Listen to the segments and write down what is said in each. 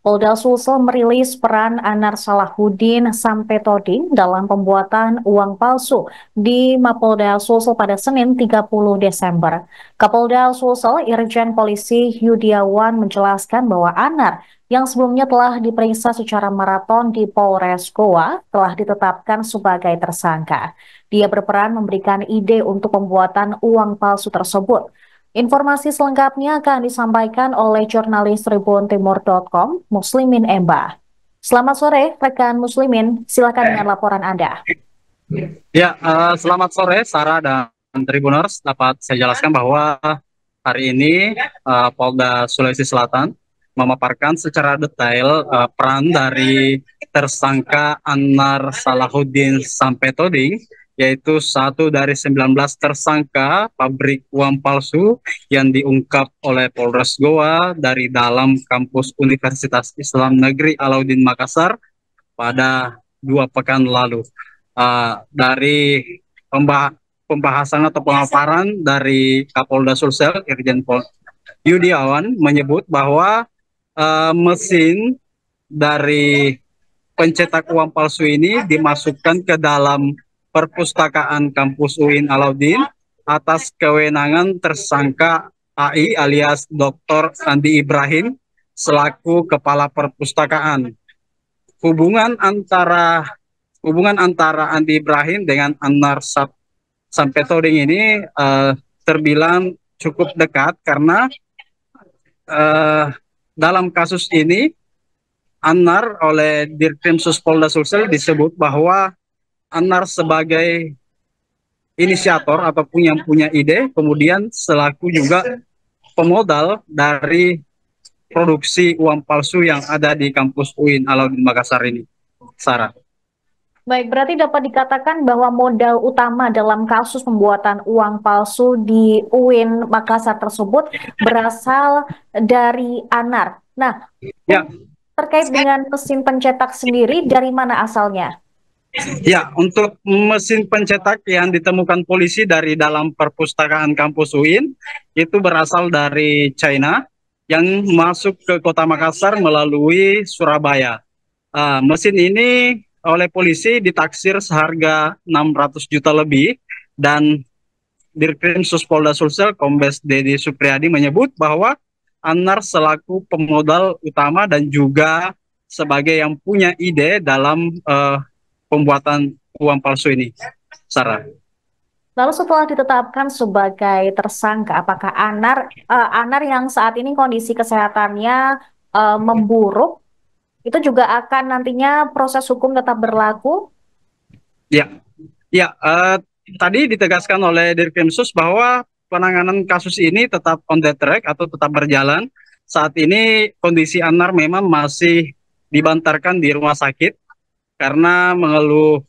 Polda Sulsel merilis peran Anar Salahuddin Sampetoding dalam pembuatan uang palsu di Mapolda Sulsel pada Senin 30 Desember. Kapolda Sulsel Irjen Polisi Yudiawan menjelaskan bahwa Anar yang sebelumnya telah diperiksa secara maraton di Polres Goa telah ditetapkan sebagai tersangka. Dia berperan memberikan ide untuk pembuatan uang palsu tersebut. Informasi selengkapnya akan disampaikan oleh jurnalis tribuntimur.com, Muslimin Emba. Selamat sore, rekan Muslimin. Silakan dengan laporan Anda. Ya, selamat sore, Sarah dan Tribuners. Dapat saya jelaskan bahwa hari ini Polda Sulawesi Selatan memaparkan secara detail peran dari tersangka Anar Salahuddin Sampetoding, yaitu satu dari 19 tersangka pabrik uang palsu yang diungkap oleh Polres Goa dari dalam kampus Universitas Islam Negeri Alauddin Makassar pada 2 pekan lalu. Dari pembahasan atau pemaparan dari Kapolda Sulsel Irjen Pol Yudiawan menyebut bahwa mesin dari pencetak uang palsu ini dimasukkan ke dalam perpustakaan kampus UIN Alauddin atas kewenangan tersangka AI alias Dr. Andi Ibrahim selaku kepala perpustakaan. Hubungan antara Andi Ibrahim dengan Anar Sampetoding ini terbilang cukup dekat karena dalam kasus ini Anar oleh Dirkrimsus Polda Sulsel disebut bahwa Anar sebagai inisiator ataupun yang punya ide, kemudian selaku juga pemodal dari produksi uang palsu yang ada di kampus UIN Alauddin Makassar ini. Sarah. Baik, berarti dapat dikatakan bahwa modal utama dalam kasus pembuatan uang palsu di UIN Makassar tersebut berasal dari Anar. Nah, ya. Terkait dengan mesin pencetak sendiri, dari mana asalnya? Ya, untuk mesin pencetak yang ditemukan polisi dari dalam perpustakaan kampus UIN itu berasal dari China yang masuk ke kota Makassar melalui Surabaya. Mesin ini oleh polisi ditaksir seharga 600 juta lebih dan Dirkrimsus Polda Sulsel Kombes Dedi Supriyadi menyebut bahwa Anar selaku pemodal utama dan juga sebagai yang punya ide dalam pembuatan uang palsu ini. Sarah. Lalu setelah ditetapkan sebagai tersangka, apakah Anar yang saat ini kondisi kesehatannya memburuk, itu juga akan nantinya proses hukum tetap berlaku? Ya, tadi ditegaskan oleh Dirkrimsus bahwa penanganan kasus ini tetap on the track atau tetap berjalan. Saat ini kondisi Anar memang masih dibantarkan di rumah sakit karena mengeluh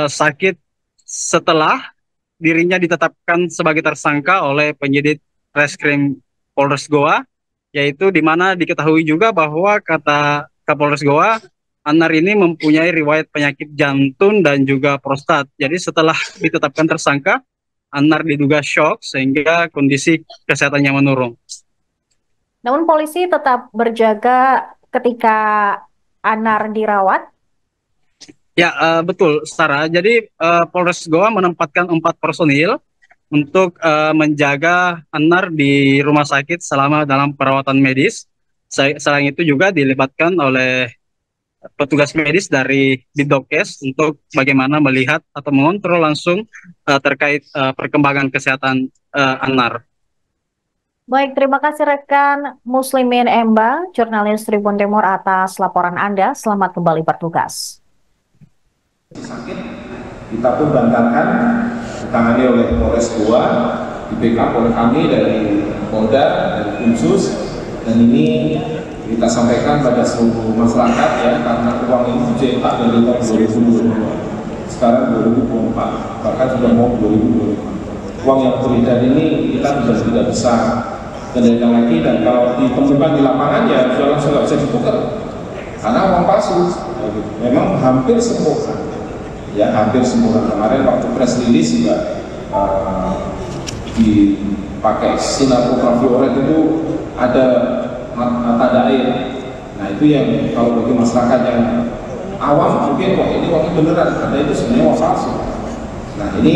sakit setelah dirinya ditetapkan sebagai tersangka oleh penyidik Reskrim Polres Goa, yaitu di mana diketahui juga bahwa kata Kapolres Goa, Anar ini mempunyai riwayat penyakit jantung dan juga prostat. Jadi setelah ditetapkan tersangka, Anar diduga shock sehingga kondisi kesehatannya menurun. Namun polisi tetap berjaga ketika Anar dirawat? Ya, betul, Sarah. Jadi Polres Goa menempatkan 4 personil untuk menjaga Anar di rumah sakit selama dalam perawatan medis. Selain itu juga dilibatkan oleh petugas medis dari Bidokes untuk bagaimana melihat atau mengontrol langsung terkait perkembangan kesehatan Anar. Baik, terima kasih rekan Muslimin Emba, jurnalis Tribun Timur atas laporan Anda. Selamat kembali bertugas. Sakit, kita pun bantarkan, ditangani oleh Polres Goa, di backup oleh kami dari Polda, dari Krimsus, dan ini kita sampaikan pada seluruh masyarakat ya, karena uang ini dicetak dari tahun 2022, sekarang 2024, bahkan sudah mau 2025. Uang yang beredar ini kita sudah tidak bisa kendalikan lagi, dan kalau ditemukan di lapangan ya sudah langsung nggak bisa ditukar karena uang palsu. Memang hampir semua. Ya, hampir semua. Kemarin waktu press release juga dipakai sinar ultraviolet itu ada tanda air. Nah, itu yang kalau bagi masyarakat yang awam mungkin kok ini uangnya beneran, karena itu sebenarnya uang palsu. Nah ini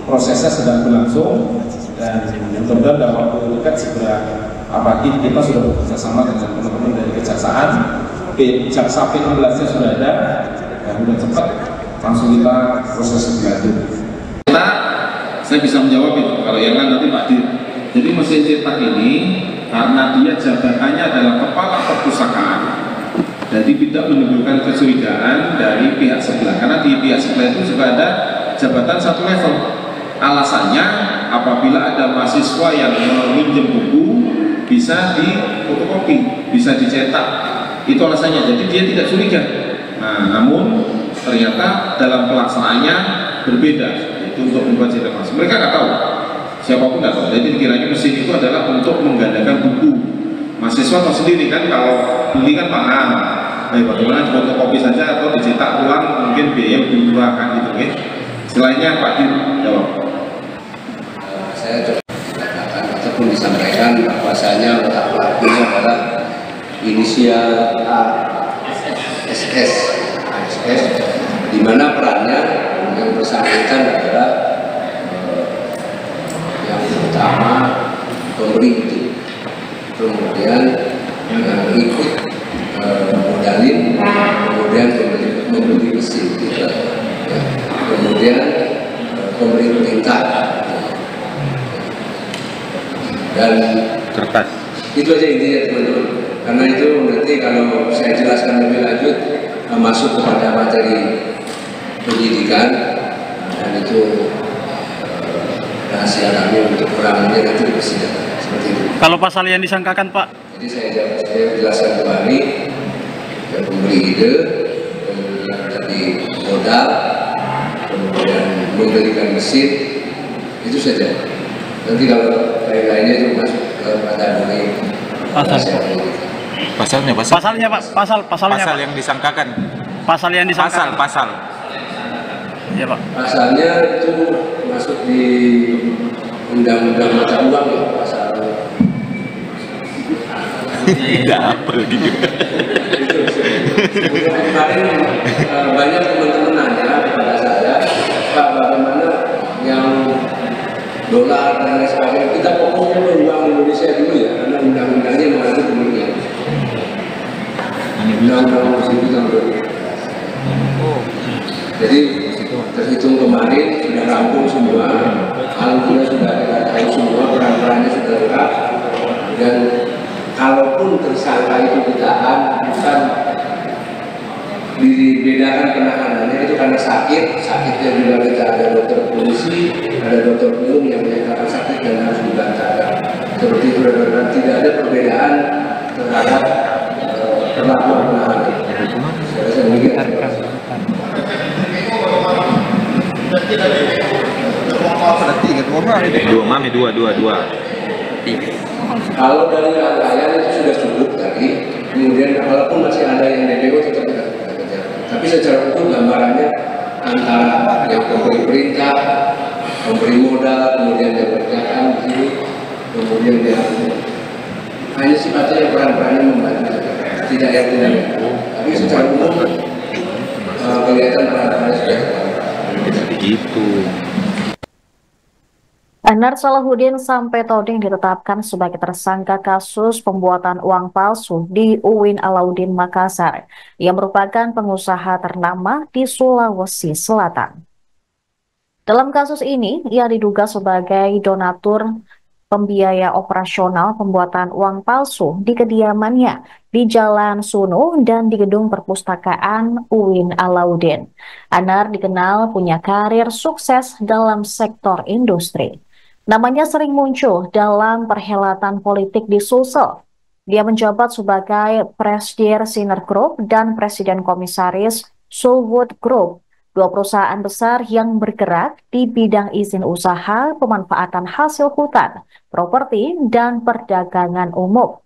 prosesnya sedang berlangsung dan mudah-mudahan dalam waktu dekat segera kita sudah bekerja sama dengan teman-teman dari kejaksaan. Jaksa P16-nya sudah ada, dan sudah cepat langsung kita proses lebih lanjut. Saya bisa menjawab itu, kalau yang kan nanti Pak Dir. Jadi mesin cetak ini karena dia jabatannya adalah kepala perpustakaan, jadi tidak menimbulkan kecurigaan dari pihak sebelah, karena di pihak sebelah itu juga ada jabatan satu level. Alasannya apabila ada mahasiswa yang meminjam buku bisa difotokopi, bisa dicetak, itu alasannya. Jadi dia tidak curiga. Nah, namun ternyata dalam pelaksanaannya berbeda, itu untuk membuat cetak mas. Mereka nggak tahu, siapapun nggak tahu. Jadi dikiranya mesin itu adalah untuk menggandakan buku. Mahasiswa tahu sendiri kan, kalau beli kan mahal. Bagaimana fotokopi saja atau dicetak ulang mungkin biaya lebih murah kan gitu, kan? Selainnya Pak Dir jawab. Saya coba katakan ataupun disampaikan bahwasanya letak pelakunya adalah inisial A, SS, di mana perannya yang bersangkutan adalah yang pertama pemberi ide, kemudian ikut modalin, kemudian membeli mesin, gitu. Kemudian pemberi perintah dan kertas. Itu aja intinya teman-teman. Karena itu nanti kalau saya jelaskan lebih lanjut masuk kepada materi penyidikan, dan itu rahasia kami untuk kurangnya nanti di persidangan seperti itu. Kalau pasal yang disangkakan Pak? Jadi saya jelaskan kembali, yang pemberi ide, tadi modal, kemudian membelikan mesin, itu saja. Nanti kalau lain-lainnya itu masuk ke kategori pasalnya Pak, pasal yang disangkakan, pasal ya Pak, pasalnya itu masuk di undang-undang mata uang ya, pasal tidak apa gitu. Kemarin banyak teman-teman nanya kepada saya, Pak, bagaimana yang dolar dan lain sebagainya, kita pokoknya uang Indonesia dulu ya, karena undang-undangnya mengatur demikian. Undang-undang itu tahun 2000. Jadi terhitung kemarin sudah rampung semua, alhamdulillah sudah kita tahu semua, peran-perannya sudah lengkap, dan kalaupun tersangka itu ditahan, bukan dibedakan penanganannya itu karena sakitnya juga kita ada dokter polisi, ada dokter umum yang menyatakan sakit dan harus dibantarkan. Seperti itu, dan tidak ada perbedaan terhadap perlakuan penahanan. Saya rasa demikian. Dua. Kalau dari rangkaian itu sudah cukup tadi, kemudian walaupun masih ada yang DPO tetap kita kejar. Tapi secara utuh gambarannya antara yang memberi perintah, memberi modal, kemudian yang kerjakan di sini, kemudian yang hanya sifatnya yang peran-perannya membantu, tidak yang tidak. Tapi secara umum kelihatan peran-perannya sudah begitu. Anar Salahuddin sampai Toding ditetapkan sebagai tersangka kasus pembuatan uang palsu di UIN Alauddin Makassar, yang merupakan pengusaha ternama di Sulawesi Selatan. Dalam kasus ini, ia diduga sebagai donatur pembiaya operasional pembuatan uang palsu di kediamannya di Jalan Sunu dan di gedung perpustakaan UIN Alauddin. Anar dikenal punya karir sukses dalam sektor industri. Namanya sering muncul dalam perhelatan politik di Sulsel. Dia menjabat sebagai Presidir Sinar Group dan Presiden Komisaris Sulwood Group, dua perusahaan besar yang bergerak di bidang izin usaha, pemanfaatan hasil hutan, properti, dan perdagangan umum.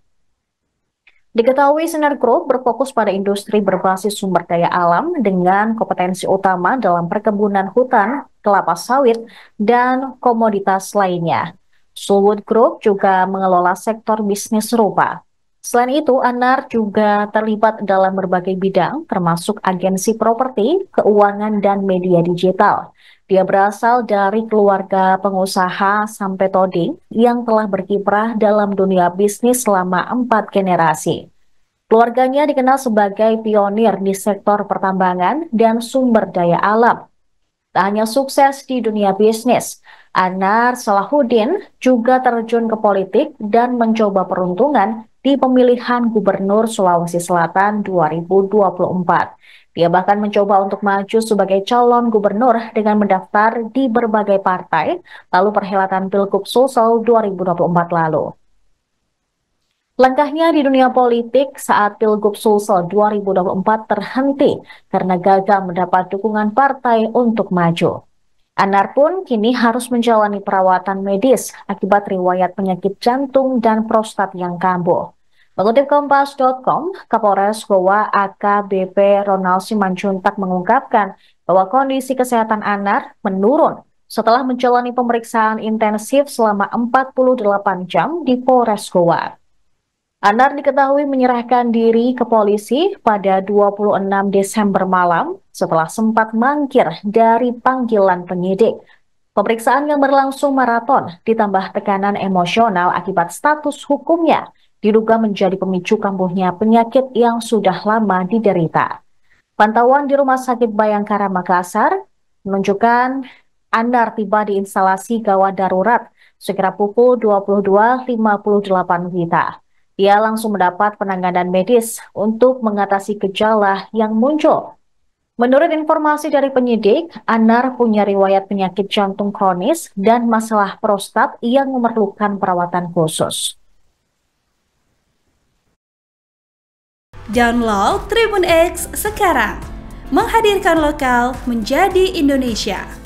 Diketahui Sinar Group berfokus pada industri berbasis sumber daya alam dengan kompetensi utama dalam perkebunan hutan, kelapa sawit, dan komoditas lainnya. Sulwood Group juga mengelola sektor bisnis serupa. Selain itu, Anar juga terlibat dalam berbagai bidang, termasuk agensi properti, keuangan, dan media digital. Dia berasal dari keluarga pengusaha sampai toding yang telah berkiprah dalam dunia bisnis selama 4 generasi. Keluarganya dikenal sebagai pionir di sektor pertambangan dan sumber daya alam. Tak hanya sukses di dunia bisnis, Anar Salahuddin juga terjun ke politik dan mencoba peruntungan di pemilihan Gubernur Sulawesi Selatan 2024. Dia bahkan mencoba untuk maju sebagai calon gubernur dengan mendaftar di berbagai partai, lalu perhelatan Pilgub Sulsel 2024 lalu. Langkahnya di dunia politik saat Pilgub Sulsel 2024 terhenti karena gagal mendapat dukungan partai untuk maju. Anar pun kini harus menjalani perawatan medis akibat riwayat penyakit jantung dan prostat yang kambuh. Mengutip Kompas.com, Kapolres Goa AKBP Ronald Simanjuntak mengungkapkan bahwa kondisi kesehatan Anar menurun setelah menjalani pemeriksaan intensif selama 48 jam di Polres Goa. Anar diketahui menyerahkan diri ke polisi pada 26 Desember malam setelah sempat mangkir dari panggilan penyidik. Pemeriksaan yang berlangsung maraton ditambah tekanan emosional akibat status hukumnya diduga menjadi pemicu kambuhnya penyakit yang sudah lama diderita. Pantauan di Rumah Sakit Bayangkara Makassar menunjukkan Anar tiba di instalasi gawat darurat sekira pukul 22.58 WITA. Dia langsung mendapat penanganan medis untuk mengatasi gejala yang muncul. Menurut informasi dari penyidik, Anar punya riwayat penyakit jantung kronis dan masalah prostat yang memerlukan perawatan khusus. Download Tribun X sekarang, menghadirkan lokal menjadi Indonesia.